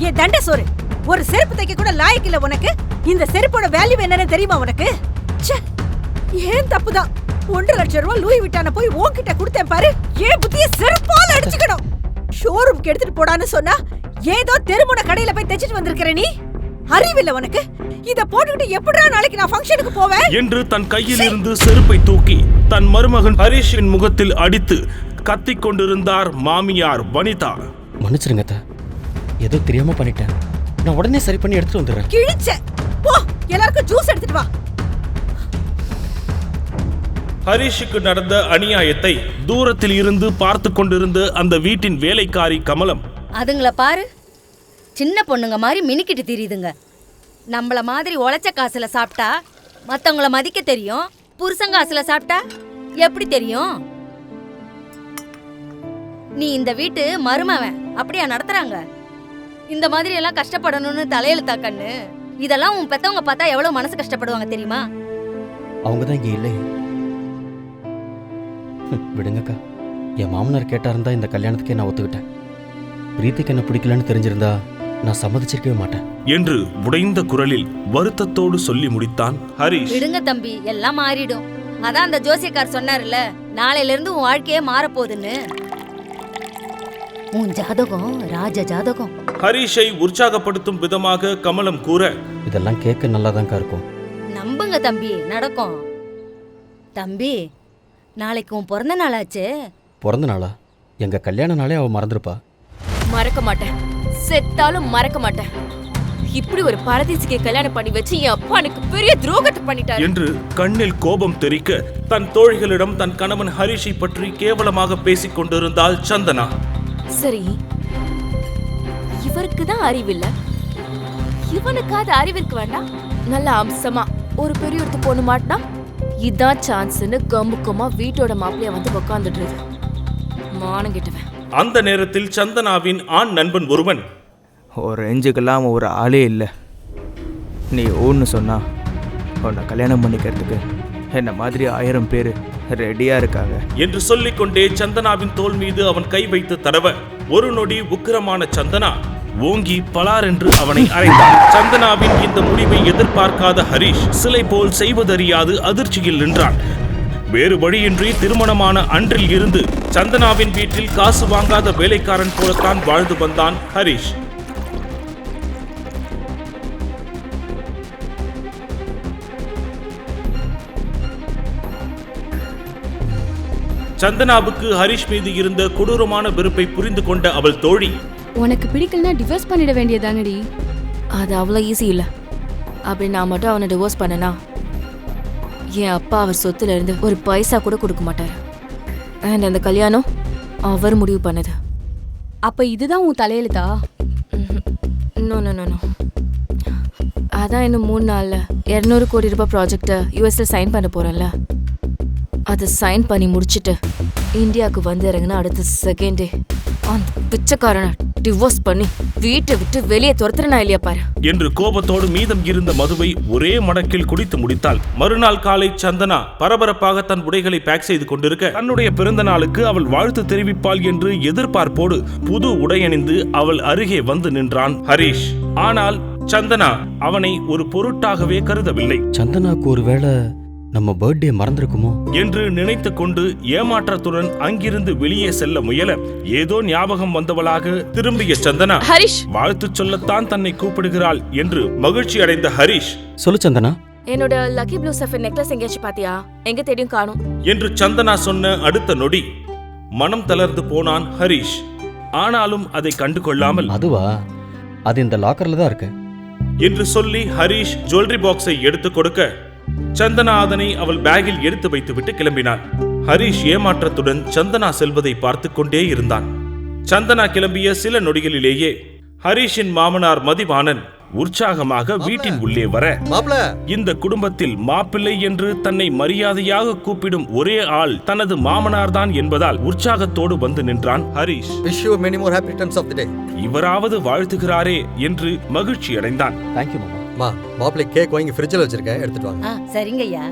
ஏன் தண்ட சோறு, ஒரு செருப்பு தைக்க கூட லாயக்கு இல்ல உனக்கு. இந்த செருப்போட வேல்யூ என்னன்னு தெரியுமா உனக்கு? ஏன் தப்புதான். 1.5 லட்சம் ரூபாய் லூயி விட்டான போய் உன்கிட்ட கொடுத்தேன் பாரு. ஏன் புத்திய செருப்பால அடிச்சுக்கணும். ஷோரூம்க்கு எடுத்துட்டு போடான்னு சொன்னா ஏதோ தெருமுன கடையில போய் தைச்சிட்டு வந்திருக்கிற நீ. அறிவில்ல உனக்கு. இத போட்டுக்கிட்டு எப்படிடா நாளைக்கு நான் ஃபங்க்ஷனுக்கு போவேன் என்று தன் கையில் இருந்து செருப்பை தூக்கி தன் மருமகன் ஹரிஷின் முகத்தில் அடித்து கத்திக் கொண்டிருந்தார் மாமியார் வனிதா. மன்னிச்சிருங்க அத்தை, ஏதோ தெரியாம பண்ணிட்டேன். நான் உடனே சரி பண்ணி எடுத்துட்டு வந்துடுறேன். கிழிச்ச போ, எல்லாருக்கும் ஜூஸ் எடுத்துட்டு வா. ஹரிஷுக்கு நடந்த அநியாயத்தை தூரத்தில் இருந்து பார்த்து கொண்டிருந்த அந்த வீட்டின் வேலைக்காரி கமலம், அதுங்கள பாரு, சின்ன பொண்ணுங்க மாதிரி மினிக்கிட்டு தெரியுதுங்க. நம்மள மாதிரி உழைச்ச காசுல சாப்பிட்டா மத்தவங்கள மதிக்க தெரியும், புருஷன் காசுல சாப்பிட்டா எப்படி தெரியும்? நீ இந்த வீட்டு மருமவன் அப்படியா நடத்துறாங்க? இந்த மாதிரி எல்லாம் கஷ்டப்படணும்னு தலையெழுத்தா கண்ணு? இதெல்லாம் உன் பெத்தவங்க பார்த்தா எவ்வளவு மனசு கஷ்டப்படுவாங்க தெரியுமா? அவங்கதான் இங்க இல்லை. விடுங்கக்கா, என் மாமனார் கேட்டாருந்தா இந்த கல்யாணத்துக்கே நான் ஒத்துக்கிட்டேன். பிரீத்திக்கு என்ன பிடிக்கலன்னு தெரிஞ்சிருந்தா நான் சம்மதிச்சிருக்கவே மாட்டேன் என்று உடைந்த குரலில் வருத்தத்தோடு சொல்லி முடித்தான் ஹரிஷ். விடுங்க தம்பி, எல்லாம் மாறிடும். அதான் அந்த ஜோசியக்கார் சொன்னார்ல, நாளையில இருந்து உன் வாழ்க்கையே மாறப்போகுதுன்னு. உன் ஜாதகம் ராஜ ஜாதகம். ஹரிஷை உற்சாகப்படுத்தும் விதமாக கமலம் கூற, இதெல்லாம் கேட்க நல்லாதான்க்கா இருக்கும். நம்புங்க தம்பி, நடக்கும். தம்பி, நாளைக்கு உன் பிறந்த நாளாச்சு. பிறந்த நாளா? எங்க கல்யாண நாளே அவ மறந்துருப்பா. மறக்க மாட்டேன், செத்தாலும் மறக்க மாட்டேன். இப்படி ஒரு பரதேசிக்கு கல்யாணம் பண்ணி வச்சு என் அப்பா எனக்கு பெரிய துரோகத்தை பண்ணிட்டாரு என்று கண்ணில் கோபம் தெறிக்க தன் தோழிகளிடம் தன் கணவன் ஹரிஷை பற்றி கேவலமாக பேசிக் கொண்டிருந்தாள் சந்தனா. சரி, இவருக்கு தான் அறிவில்லை, இவனுக்காவது அறிவிற்கு வேண்டாம். நல்ல அம்சமா ஒரு பெரிய ஒருத்த பொண்ணு மாட்டினா இதான் சான்ஸ்னு கம்புக்கமா வீட்டோட மாப்பிளைய வந்து உக்காந்துடுறது. மானம் கெட்டவன். அந்த நேரத்தில் சந்தனாவின் ஆண் நண்பன் ஒருவன், ஒரு ரேஞ்சுக்கெல்லாம் ஒரு ஆளே இல்லை. நீ ஒன்று சொன்னா உன்னை கல்யாணம் பண்ணிக்கிறதுக்கு என்ன மாதிரி 1000 பேர் ரெடியா இருக்காங்க என்று சொல்லிக்கொண்டே சந்தனாவின் தோள் மீது அவன் கை வைத்து தடவ ஒரு நொடி உக்கிரமான சந்தனா ஓங்கி பலார் என்று அவனை அறைந்தார். சந்தனாவின் இந்த முடிவை எதிர்பார்க்காத ஹரிஷ் சிலை போல் செய்வதறியாது அதிர்ச்சியில் நின்றான். வேறு வழியின்றி திருமணமான அன்றில் இருந்து சந்தனாவின் வீட்டில் காசு வாங்காத வேலைக்காரன் போலத்தான் வாழ்ந்து வந்தான் ஹரிஷ். சந்தனாவுக்கு ஹரிஷ் மீது இருந்த கொடூரமான வெறுப்பை புரிந்து கொண்ட அவள் தோழி, உனக்கு பிடிக்கலனா டிவோர்ஸ் பண்ணிட வேண்டியதானடி. அது அவ்வளோ ஈஸி இல்லை. அப்படி நான் மட்டும் அவனை டிவோர்ஸ் பண்ணனா என் அப்பா அவர் சொத்துல இருந்து ஒரு பைசா கூட கொடுக்க மாட்டாரு. அண்ட் அந்த கல்யாணம் அவர் முடிவு பண்ணது. அப்ப இதுதான் உன் தலையெழுத்தா? No no no no. அதான் இன்னும் 3 நாள்ல 200 கோடி ரூபாய் ப்ராஜெக்டை யூஎஸ்ல சைன் பண்ண போறேன்ல, அதை சைன் பண்ணி முடிச்சுட்டு இந்தியாவுக்கு வந்து இறங்கினா அடுத்த செகண்டே அந்த பிச்சைக்காரனை டிவோர்ஸ் பண்ணி வீட்டை விட்டு வெளியே துரத்துறனா இல்லையா பாரு என்று கோபத்தோடு மீதம் இருந்த மதுவை ஒரே மடக்கில் குடித்து முடித்தாள். மறுநாள் காலை சந்தனா பரபரப்பாக தன் உடைகளை பேக் செய்து கொண்டிருக்க தன்னுடைய பிறந்த நாளுக்கு அவள் வாழ்த்து தெரிவிப்பாள் என்று எதிர்பார்ப்போடு புது உடையணிந்து அவள் அருகே வந்து நின்றான் ஹரிஷ். ஆனால் சந்தனா அவனை ஒரு பொருட்டாகவே கருதவில்லை. சந்தனாக்கு ஒருவேளை நம்ம பர்த்டே மறந்திருக்குமோ என்று நினைத்து கொண்டு ஏமாற்றத்துடன் அங்கிருந்து வெளியே செல்ல முயல ஏதோ ஞாபகம் வந்தவளாக திரும்பிய சந்தனா, ஹரிஷ், வாழ்த்து சொல்லத்தான் தன்னை கூப்பிடுகிறாள் என்று மகிழ்ச்சி அடைந்த ஹரிஷ், சொல்லு சந்தனா. என்னோட லக்கி ப்ளூ சஃபர் நெக்லஸ் எங்கேயாச்சும் பாத்தியா? எங்க தேடியும் காணும் என்று சந்தனா சொன்ன அடுத்த நொடி மனம் தளர்ந்து போனான் ஹரிஷ். ஆனாலும் அதை கண்டு கொள்ளாமல், அதுவா, அது இந்த லாக்கர்ல தான் இருக்கு என்று சொல்லி ஹரிஷ் ஜுவல்லரி பாக்ஸை எடுத்து கொடுக்க சந்தனா அதனை அவள் பேக்கில் எடுத்து வைத்துவிட்டு கிளம்பினான். ஹரிஷ் ஏமாற்றத்துடன் சந்தனா செல்வதை பார்த்து கொண்டே இருந்தான். சந்தனா கிளம்பிய சில நொடிகளிலேயே ஹரிஷின் மாமனார் மதிவாணன் உற்சாகமாக வீட்டின் உள்ளே வர, இந்த குடும்பத்தில் மாப்பிள்ளை என்று தன்னை மரியாதையாக கூப்பிடும் ஒரே ஆள் தனது மாமனார் தான் என்பதால் உற்சாகத்தோடு வந்து நின்றான் ஹரிஷ். இவராவது வாழ்த்துகிறாரே என்று மகிழ்ச்சி அடைந்தான். தேங்க்யூ மாமா. மாப்பிள்ளை கேக் வாங்கி ஃப்ரிட்ஜில் வச்சிருக்கேன், எடுத்துட்டு வாங்க. சரிங்க ஐயா.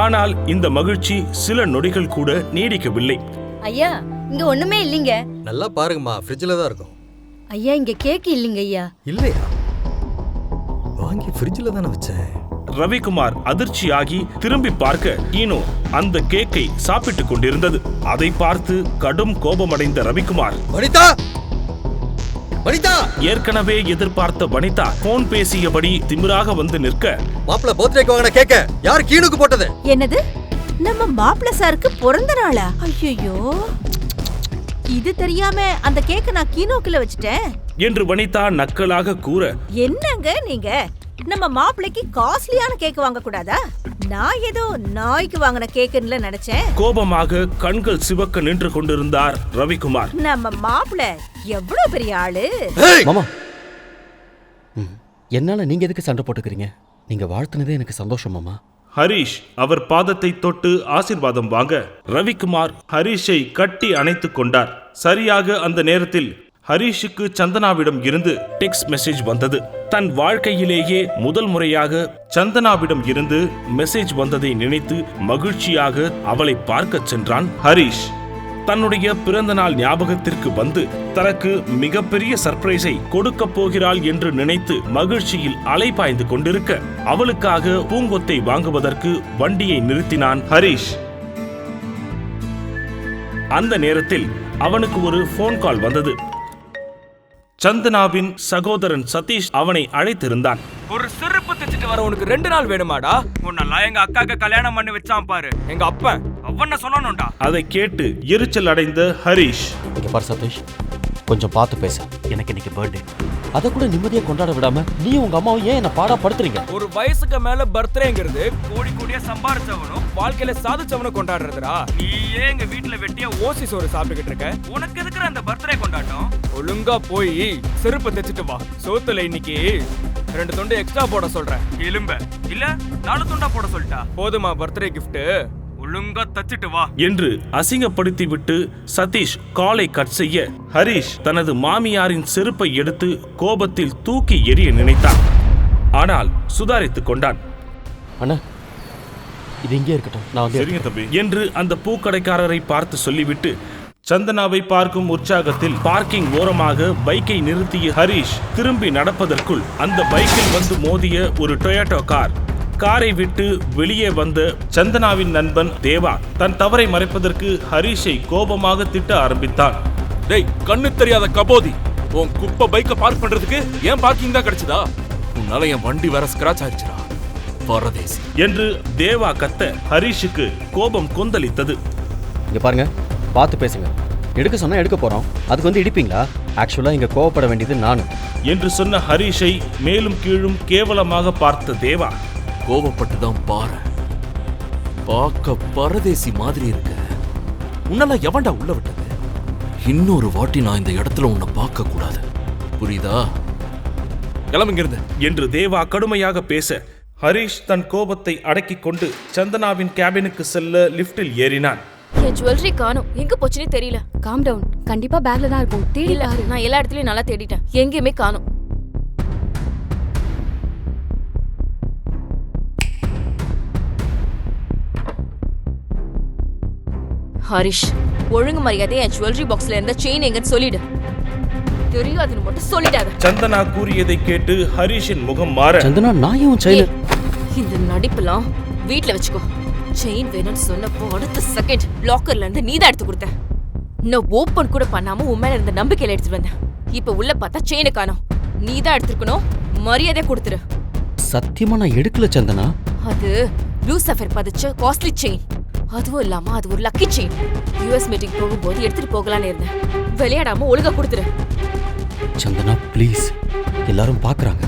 ஆனால் இந்த மகிழ்ச்சி சில நொடிகள் கூட நீடிக்கவில்லை. ஐயா, இங்க ஒண்ணுமே இல்லைங்க. நல்லா பாருங்கம்மா, ஃப்ரிட்ஜில் தான் இருக்கும். ஐயா இங்க கேக் இல்லைங்க ஐயா. இல்லையா? வாங்கி ஃப்ரிட்ஜில் தானே வச்சேன். ரவிக்குமார் அதிர்ச்சியாகி திரும்பி பார்க்க ஈனோ அந்த கேக்கை சாப்பிட்டுக் கொண்டிருந்தது. அதை பார்த்து கடும் கோபமடைந்த ரவிக்குமார், வனிதா, வனிதா, ஏற்கனவே எதிர்பார்த்த வனிதா போன் பேசியபடி திமிராக வந்து நிற்க, மாப்பிள்ள பர்த்டேக்கு வாங்கின கேக்க யார் கீனுக்கு போட்டது? என்னது? நம்ம மாப்பிள்ள சாருக்கு பிறந்த நாளா? ஐயோ, இது தெரியாம அந்த கேக்க நான் கீனோக்குள்ள வச்சுட்டேன் என்று வனிதா நக்கலாக கூற, என்னங்க நீங்க? நம்ம மாப்பிள்ளைக்கு காஸ்ட்லியான கேக் வாங்க கூடாதா? நான் ஏதோ நாய்க்கு வாங்கின கேக்குன்னு நினைச்சேன். கோபமாக கண்கள் சிவக்க நின்று கொண்டிருந்தார் ரவிக்குமார். நம்ம மாப்பிள்ளை எவ்வளவு பெரிய ஆளு. மாமா, என்னால நீங்க எதுக்கு சண்டை போட்டுக்கிறீங்க? நீங்க வாழ்த்துனதே எனக்கு சந்தோஷம் மாமா. ஹரிஷ் அவர் பாதத்தை தொட்டு ஆசீர்வாதம் வாங்க ரவிக்குமார் ஹரிஷை கட்டி அணைத்துக் கொண்டார். சரியாக அந்த நேரத்தில் ஹரிஷுக்கு சந்தனாவிடம் இருந்து டெக்ஸ்ட் மெசேஜ் வந்தது. தன் வாழ்க்கையிலேயே முதல் முறையாக சந்தனாவிடம் இருந்து மெசேஜ் வந்ததை நினைத்து மகிழ்ச்சியாக அவளை பார்க்கச் சென்றான் ஹரிஷ். தன்னுடைய பிறந்த நாள் ஞாபகத்திற்கு வந்து தனக்கு மிகப்பெரிய சர்ப்ரைஸை கொடுக்க போகிறாள் என்று நினைத்து மகிழ்ச்சியில் அலைபாய்ந்து கொண்டிருக்க அவளுக்காக பூங்கொத்தை வாங்குவதற்கு வண்டியை நிறுத்தினான் ஹரிஷ். அந்த நேரத்தில் அவனுக்கு ஒரு போன் கால் வந்தது. சந்தனாவின் சகோதரன் சதீஷ் அவனை அழைத்திருந்தான். ஒரு செருப்பு தைச்சிட்டு வர உனக்கு 2 நாள் வேணுமாடா? உன்னெல்லாம் எங்க அக்காக்கு கல்யாணம் பண்ணி வச்சான் பாரு எங்க அப்பன், அவன சொல்லணும்டா. அதை கேட்டு எரிச்சல் அடைந்த ஹரிஷ், இங்க பாரு சதீஷ், கொஞ்சம் பார்த்து பேச. எனக்கு இன்னைக்கு பர்த்டே, அதை கூட நிம்மதியா கொண்டாட விடாம நீ உங்க அம்மாவும் ஏன் என்ன பாடா படுத்துறீங்க? ஒரு வயசுக்கு மேல பர்த்டேங்கிறது கோடி கோடியா சம்பாரிச்சவனும் வாழ்க்கையில சாதிச்சவனும் கொண்டாடுறதுடா. நீ ஏன் எங்க வீட்டுல வெட்டியா ஓசி சோறு சாப்பிட்டுக்கிட்டு இருக்க? உனக்கு எதுக்குற அந்த பர்த்டே கொண்டாட்டம்? ஒழுங்கா போய் செருப்பு தைச்சிட்டு வா. சோத்துல இன்னைக்கு 2 துண்டு எக்ஸ்ட்ரா போட சொல்றேன். எலும்ப இல்ல 4 துண்டா போட சொல்லிட்டா போதுமா? பர்த்டே கிஃப்ட் ஒழுங்கா தச்சிட்டு வா என்று அசிங்கப்படுத்திவிட்டு சதீஷ் காலை கட் செய்ய ஹரிஷ் தனது மாமியாரின் செருப்பை எடுத்து கோபத்தில் தூக்கி எறிய நினைத்தான். ஆனால் சுதாரித்துக் கொண்டான். அண்ணா, இது இங்கே இருக்கட்டும், நான் வந்து சரிங்க தம்பி என்று அந்த பூக்கடைக்காரரை பார்த்து சொல்லிவிட்டு சந்தனாவை பார்க்கும் உற்சாகத்தில் பார்க்கிங் ஓரமாக பைக்கை நிறுத்திய ஹரிஷ் திரும்பி நடப்பதற்குள் அந்த பைக்கில் வந்து மோதிய ஒரு டொயோட்டோ காரை விட்டு வெளியே வந்த சந்தனாவின் நண்பன் தேவா தன் தவறை மறைப்பதற்கு ஹரிஷை கோபமாக திட்ட ஆரம்பித்தான். டேய், கண்ணு தெரியாத கபோதி, உன் குப்பை பைக்கை பார்க் பண்றதுக்கு ஏன் பார்க்கிங் தான் கிடைச்சதா? உன்னால என் வண்டி வேற ஸ்கிராச் ஆயிடுச்சுடா பரதேசி என்று தேவா கத்த ஹரிஷுக்கு கோபம் கொந்தளித்தது. இங்க பாருங்க, பார்த்து பேசுங்க. எடுக்க சொன்னா எடுக்க போறோம், அதுக்கு வந்து இடிப்பீங்களா? ஆக்சுவலா இங்க கோவப்பட வேண்டியது நானு என்று சொன்ன ஹரிஷை மேலும் கீழும் கேவலமாக பார்த்த தேவா, கோவப்பட்டு தான் பாரு, பார்க்க பரதேசி மாதிரி இருக்க. உன்னெல்லாம் எவன்டா உள்ள விட்டது? இன்னொரு வாட்டி நான் இந்த இடத்துல உன்னை பார்க்க கூடாது, புரியுதா? கிளம்புங்கிருந்து என்று தேவா கடுமையாக பேச ஹரிஷ் தன் கோபத்தை அடக்கிக் கொண்டு சந்தனாவின் கேபினுக்கு செல்ல லிப்டில் ஏறினான். என் ஜுவல்லரி காணோம், எங்க போச்சுன்னு தெரியல. காம் டவுன், கண்டிப்பா பேக்ல தான் இருக்கும். தேடி இல்ல, பாரு. நான் எல்லா இடத்துலயும் நல்லா தேடிட்டேன், எங்கேயுமே காணோம். ஹரிஷ், ஒழுங்கு மரியாதையா என் ஜுவல்லரி பாக்ஸ்ல இருந்த செயின் எங்கன்னு சொல்லிடு. தெரியாதுன்னு மட்டும் சொல்லிடாத. சந்தனா கூறியதை கேட்டு ஹரிஷின் முகம் மாற, சந்தனா, நான் ஏன் செயின்? இந்த நடிப்பெல்லாம் வீட்ல வச்சுக்கோ. செயின் வேணும்னு சொன்னப்போ அடுத்த செகண்ட் லாக்கர்ல இருந்து நீதான் எடுத்து கொடுத்த. நான் ஓபன் கூட பண்ணாம உன் மேல இருந்த நம்பிக்கையில எடுத்துட்டு வந்தேன். இப்ப உள்ள பார்த்தா செயினை காணோம். நீதான் எடுத்துக்கணும், மரியாதை கொடுத்துரு. சத்தியமா நான் எடுக்கல சந்தனா. அது ப்ளூ சஃபர் பதிச்ச காஸ்ட்லி செயின். அதுவும் இல்லாம அது ஒரு லக்கி செயின். யுஎஸ் மீட்டிங் போகும்போது எடுத்துட்டு போகலான்னு இருந்தேன். விளையாடாம ஒழுங்கா கொடுத்துரு. சந்தனா ப்ளீஸ், எல்லாரும் பாக்குறாங்க,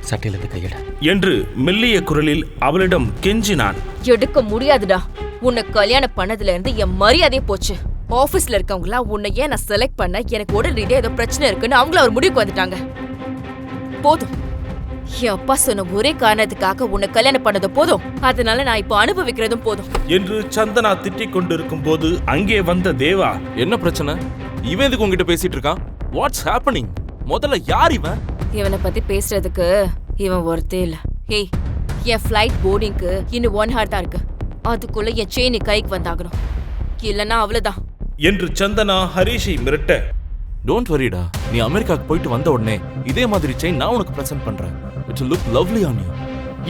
சட்டையில இருந்து கையட என்று மெல்லிய குரலில் அவளிடம் கெஞ்சினான். எடுக்க முடியாதுடா. உன்னை கல்யாணம் பண்ணதுல இருந்து என் மரியாதையே போச்சு. ஆபீஸ்ல இருக்கவங்களா உன்னை ஏன் நான் செலக்ட் பண்ண, எனக்கு உடல் ரீதியா ஏதோ பிரச்சனை இருக்குன்னு அவங்கள ஒரு முடிவுக்கு வந்துட்டாங்க. போதும், என் அப்பா சொன்ன ஒரே காரணத்துக்காக உன்னை கல்யாணம் பண்ணது போதும். அதனால நான் இப்போ அனுபவிக்கிறதும் போதும் என்று சந்தனா திட்டிக் கொண்டிருக்கும் போது அங்கே வந்த தேவா, என்ன பிரச்சனை? இவன் எதுக்கு உங்ககிட்ட பேசிட்டு இருக்கான்? What's happening? முதல்ல யார் இவன்? இவனை பத்தி பேசுறதுக்கு இவன் ஒருத்தே இல்ல. ஏய், என் ஃபிளைட் போர்டிங்க்கு இன்னும் 1 hour தான் இருக்கு. அதுக்குள்ள என் செயின் கைக்கு வந்தாகணும், இல்லன்னா அவ்வளவுதான் என்று சந்தனா ஹரிஷை மிரட்ட, டோன்ட் வரிடா, நீ அமெரிக்காக்கு போயிட்டு வந்த உடனே இதே மாதிரி செயின் நான் உனக்கு பிரசன்ட் பண்றேன். It will look lovely on you.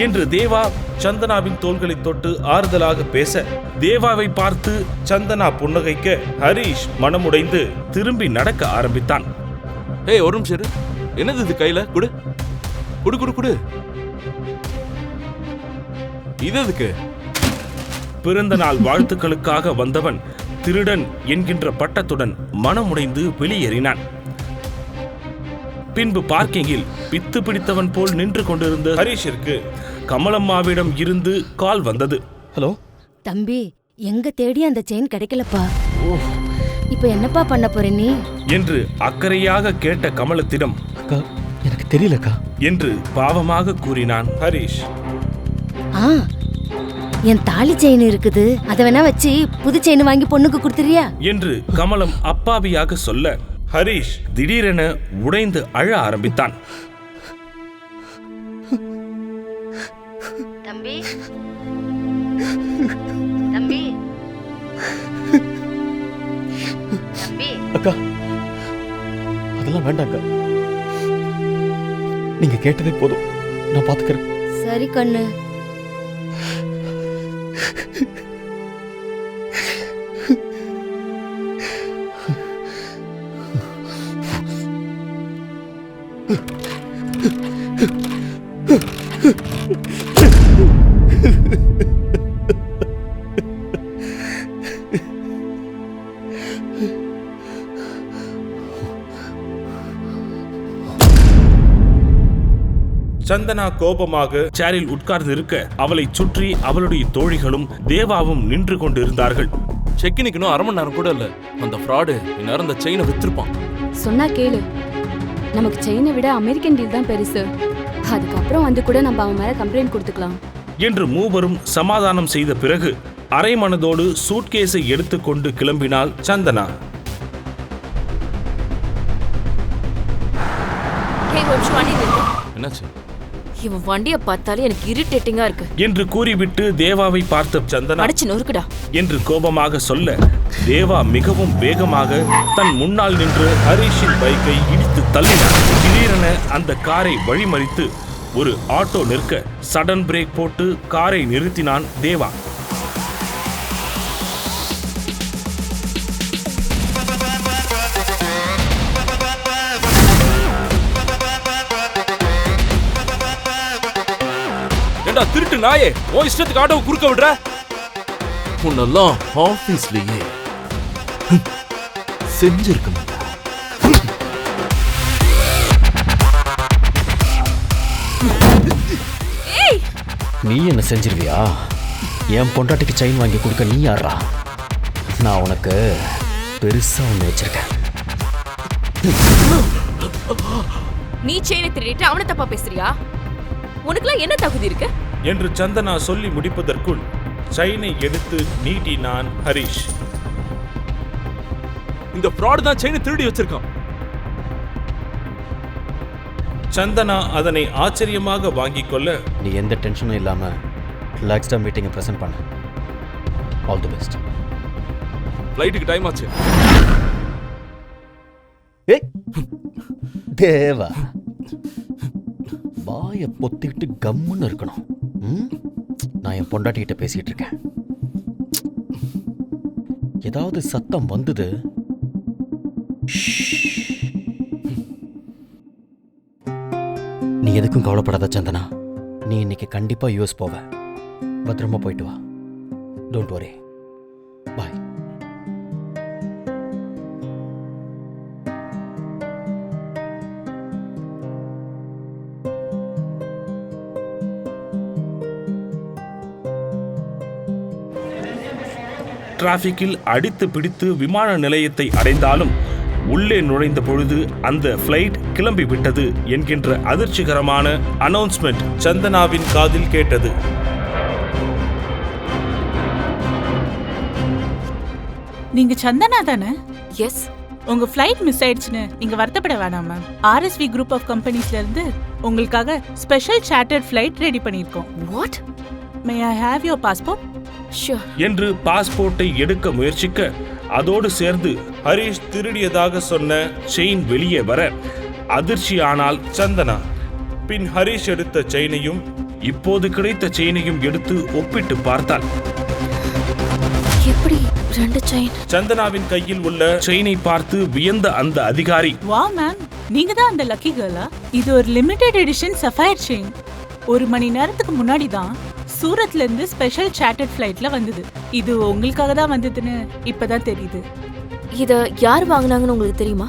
என்று தேவா சந்தனாவின் தோள்களை தொட்டு ஆறுதலாக பேச, தேவாவை பார்த்து சந்தனா புன்னகைக்க ஹரிஷ் மனமுடைந்து திரும்பி நடக்க ஆரம்பித்தான். ஏய், ஒரு நிமிஷம் இரு. என்னது இது கையில? குடு குடு குடு குடு. இது எதுக்கு? பிறந்த நாள் வாழ்த்துக்களுக்காக வந்தவன் திருடன் என்கின்ற பட்டத்துடன் மனமுடைந்து வெளியேறினான். பின்பு பார்க்கிங்கில் பித்து பிடித்தவன் போல் நின்று கொண்டிருந்த ஹரிஷிற்கு கமலம்மாவிடம் இருந்து கால் வந்தது. ஹலோ தம்பி, எங்க தேடி அந்த செயின் கிடைக்கலப்பா. இப்ப என்னப்பா பண்ண போற நீ என்று அக்கறையாக கேட்ட கமலத்திடம், அக்கா எனக்கு தெரியலக்கா என்று பாவமாக கூறினான் ஹரிஷ். ஆ, என் தாலி செயின் இருக்குது, அதை வேணா வச்சு புது செயின் வாங்கி பொண்ணுக்கு கொடுத்துறியா என்று கமலம் அப்பாவியாக சொல்ல, ஹரிஷ் திடீரென உடைந்து அழ ஆரம்பித்தான். தம்பி தம்பி தம்பி அக்கா அதெல்லாம் வேண்டாம் அக்கா, நீங்க கேட்டதே போதும், நான் பாத்துக்கிறேன். சரி கண்ணு. சந்தனா கோபமாக சேரில் உட்கார்ந்து இருக்க, அவளை சுற்றி அவளுடைய தோழிகளும் தேவாவும் நின்று கொண்டிருந்தார்கள். செக் நிக்கணும் 1/2 மணி நேரம் கூட இல்ல. அந்த ஃப்ராடு இந்நேரம் அந்த செயினை வித்திருப்பான். சொன்னா கேளு, நமக்கு செயினை விட அமெரிக்கன் டீல் தான் பெருசு. அதுக்கப்புறம் வந்து கூட நம்ம அவன் மேல கம்ப்ளைண்ட் கொடுத்துக்கலாம் என்று மூவரும் சமாதானம் செய்த பிறகு அரை மனதோடு சூட்கேஸை எடுத்துக்கொண்டு கிளம்பினாள் சந்தனா. என்னாச்சு? இவன் வண்டியை பார்த்தாலே எனக்கு இரிட்டேட்டிங்கா இருக்கு என்று கூறிவிட்டு தேவாவை பார்த்த சந்தனா அடிச்சு நொறுக்குடா என்று கோபமாக சொல்ல, தேவா மிகவும் வேகமாக தன் முன்னால் நின்று ஹரிஷின் பைக்கை இடித்து தள்ளினார். திடீரென அந்த காரை வழிமறித்து ஒரு ஆட்டோ நிற்க சடன் பிரேக் போட்டு காரை நிறுத்தினான் தேவா. ஏண்டா திருட்டு நாயே, ஓ இஷ்டத்துக்கு ஆட்டோவை குறுக்க விடுற? உன்னெல்லாம் ஆபீஸ்லயே செஞ்சிருக்க மாட்டேன். நீ என்ன செஞ்சிருவியா? என் பொண்டாட்டிக்கு செயின் வாங்கி கொடுக்க நீ யாரா? நான் உனக்கு பெருசா ஒண்ணு வச்சிருக்கேன். நீ செயினை திருடிட்டு அவனை தப்பா பேசுறியா? உனக்குலாம் என்ன தகுதி இருக்கு? என்று சந்தனா சொல்லி முடிப்பதற்குள் செயினை எடுத்து நீட்டினான் ஹரிஷ். இந்த ஃப்ராட் தான் செயினை திருடி வச்சிருக்கான். சந்தனா அதனை ஆச்சரியமாக வாங்கிக் கொள்ள, நீ எந்த டென்ஷனும் இல்லாம ரிலாக்ஸ்டா மீட்டிங்கை பிரசன்ட் பண்ண. All the best. ஃப்ளைட்டுக்கு டைம் ஆச்சு. ஏய் தேவா, வாயை பொத்திட்டு கம்முன்னு இருக்கணும். நான் என் பொண்டாட்டிகிட்ட பேசிட்டு இருக்கேன். ஏதாவது சத்தம் வந்தது, நீ எதுக்கும் கவலைப்படாத சந்தனா. நீ இன்னைக்கு கண்டிப்பா யூஎஸ் போவ. பத்திரமா போயிட்டு வா. Don't worry. பாய். டிராபிக்கில் அடித்து பிடித்து விமான நிலையத்தை அடைந்தாலும் உள்ளே நுழைந்த பொழுது அந்த ஃப்ளைட் கிளம்பி விட்டது என்கின்ற அதிர்ச்சிகரமான அனௌன்ஸ்மெண்ட் சந்தனாவின் காதில் கேட்டது. நீங்க சந்தனா தானே? எஸ். உங்க ஃப்ளைட் மிஸ் ஆயிடுச்சுன்னு நீங்க வருத்தப்பட வேணாம் மேம். RSV குரூப் ஆஃப் கம்பெனிஸ்ல இருந்து உங்களுக்காக ஸ்பெஷல் சார்ட்டர்ட் ஃப்ளைட் ரெடி பண்ணியிருக்கோம். What? May I have your passport? Sure. என்று பாஸ்போர்ட்டை எடுக்க முயற்சிக்க அதோடு சேர்ந்து ஹரிஷ் திருடியதாக சொன்ன செயின் வெளியே வர அதிர்ச்சியானாள் சந்தனா. பின் ஹரிஷ் எடுத்த செயினையும் இப்போது கிடைத்த செயினையும் எடுத்து ஒப்பிட்டு பார்த்தாள். எப்படி 2 செயின்? சந்தனாவின் கையில் உள்ள செயினை பார்த்து வியந்த அந்த அதிகாரி, வா மேம், நீங்க தான் அந்த லக்கி கேர்லா? இது ஒரு லிமிடெட் எடிஷன் சஃபயர் செயின். 1 மணி நேரத்துக்கு முன்னாடி தான் சூரத்ல இருந்து ஸ்பெஷல் சார்ட்டர்ட் ஃபிளைட்ல வந்தது. இது உங்களுக்காக தான் வந்ததுன்னு இப்பதான் தெரியுது. இத யார் வாங்குனாங்கன்னு உங்களுக்கு தெரியுமா?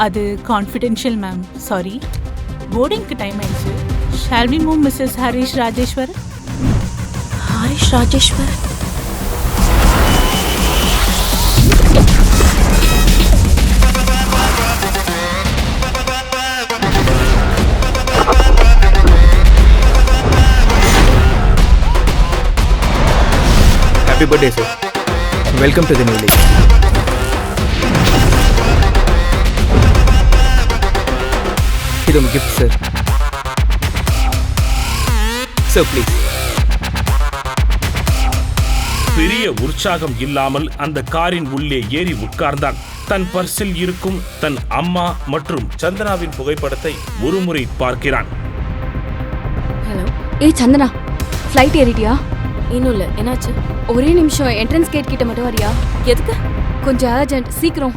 அது கான்ஃபிடென்ஷியல் மேம். சாரி. போர்டிங்க்கு டைம் ஆயிடுச்சு. Shall we move Mrs Harish Rajeshwar? Harish Rajeshwar? Happy birthday, sir. Welcome to the new league. இது உங்க gift, sir. Sir, please. பெரிய உற்சாகம் இல்லாமல் அந்த காரின் உள்ளே ஏறி உட்கார்ந்தான். தன் பர்சில் இருக்கும் தன் அம்மா மற்றும் சந்தனாவின் புகைப்படத்தை ஒருமுறை பார்க்கிறான். ஹலோ. ஏய் சந்தனா, ஃப்ளைட் ஏறிட்டியா? இன்னும் இல்ல. என்னாச்சு? ஒரே நிமிஷம், என்ட்ரன்ஸ் கேட் கிட்ட மட்டும் வரியா? எதுக்கு? கொஞ்சம் அர்ஜென்ட், சீக்கிரம்.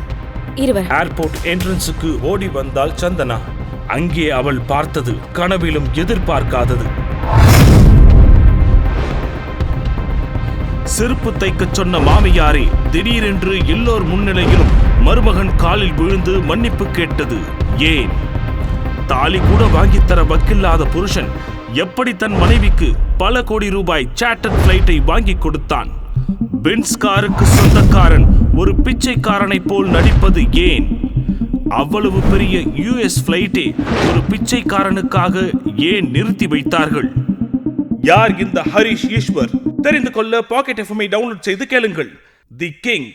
இருவர். ஏர்போர்ட் என்ட்ரன்ஸுக்கு ஓடி வந்தாள் சந்தனா. அங்கே அவள் பார்த்தது கனவிலும் எதிர்பார்க்காதது. செருப்பு தைக்கச் சொன்ன மாமியாரே திடீரென்று எல்லோர் முன்னிலையிலும் மருமகன் காலில் விழுந்து மன்னிப்பு கேட்டது ஏன்? தாலி கூட வாங்கித்தர வக்கில்லாத புருஷன் எப்படி தன் மனைவிக்கு பல கோடி ரூபாய் சார்ட்டர்ட் பிளைட்டை வாங்கி கொடுத்தான்? பென்ஸ் காருக்கு சொந்தக்காரன் ஒரு பிச்சைக்காரனை போல் நடிப்பது ஏன்? அவ்வளவு பெரிய யுஎஸ் பிளைட்டை ஒரு பிச்சைக்காரனுக்காக ஏன் நிறுத்தி வைத்தார்கள்? யார் இந்த ஹரிஷ் ஈஸ்வர்? தெரிந்து கொள்ள பாக்கெட் எஃப்எம் டவுன்லோட் செய்து கேளுங்கள். The king.